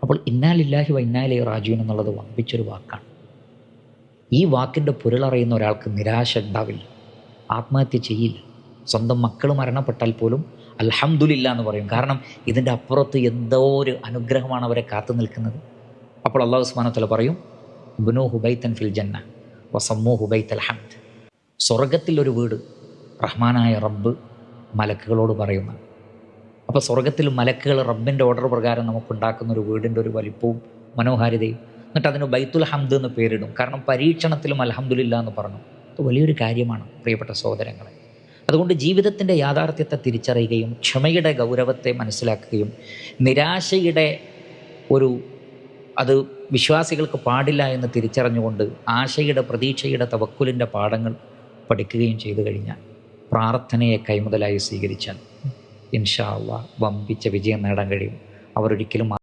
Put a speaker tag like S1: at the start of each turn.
S1: അപ്പോൾ ഇന്നാ ലില്ലാഹി വ ഇന്നാ ഇലൈഹി റാജിഊൻ എന്നുള്ളത് വമ്പിച്ചൊരു വാക്കാണ്. ഈ വാക്കിൻ്റെ പൊരുളറിയുന്ന ഒരാൾക്ക് നിരാശ ഉണ്ടാവില്ല, ആത്മഹത്യ ചെയ്യില്ല. സ്വന്തം മക്കൾ മരണപ്പെട്ടാൽ പോലും അൽഹംദുലില്ലാ എന്ന് പറയും. കാരണം ഇതിൻ്റെ അപ്പുറത്ത് എന്തോ ഒരു അനുഗ്രഹമാണ് അവരെ കാത്തു നിൽക്കുന്നത്. അപ്പോൾ അല്ലാഹു സുബ്ഹാനഹു വ തആല പറയും, ഇബ്നൂ ഹുബൈത്തൻ ഫിൽ ജന്ന വസമ്മൂ ഹുബൈത്തൽ ഹംദ്. സ്വർഗത്തിലൊരു വീട് റഹ്മാനായ റബ്ബ് മലക്കുകളോട് പറയുന്ന. അപ്പോൾ സ്വർഗത്തിൽ മലക്കുകൾ റബ്ബിൻ്റെ ഓർഡർ പ്രകാരം നമുക്കുണ്ടാക്കുന്ന ഒരു വീടിൻ്റെ ഒരു വലിപ്പവും മനോഹാരിതയും, എന്നിട്ട് അതിന് ബൈത്തുൽ ഹംദ് എന്ന് പേരിടും. കാരണം പരീക്ഷണത്തിലും അൽഹംദുലില്ലാ എന്ന് പറഞ്ഞു. അത് വലിയൊരു കാര്യമാണ് പ്രിയപ്പെട്ട സഹോദരങ്ങളെ. അതുകൊണ്ട് ജീവിതത്തിൻ്റെ യാഥാർത്ഥ്യത്തെ തിരിച്ചറിയുകയും ക്ഷമയുടെ ഗൗരവത്തെ മനസ്സിലാക്കുകയും നിരാശയുടെ അത് വിശ്വാസികൾക്ക് പാടില്ല എന്ന് തിരിച്ചറിഞ്ഞുകൊണ്ട് ആശയുടെ, പ്രതീക്ഷയുടെ, തവക്കുലിൻ്റെ പാഠങ്ങൾ പഠിക്കുകയും ചെയ്തു കഴിഞ്ഞാൽ, പ്രാർത്ഥനയെ കൈമുതലായി സ്വീകരിച്ചാൽ ഇൻഷാ അല്ലാഹ് വമ്പിച്ച വിജയം നേടാൻ കഴിയും. അവരൊരിക്കലും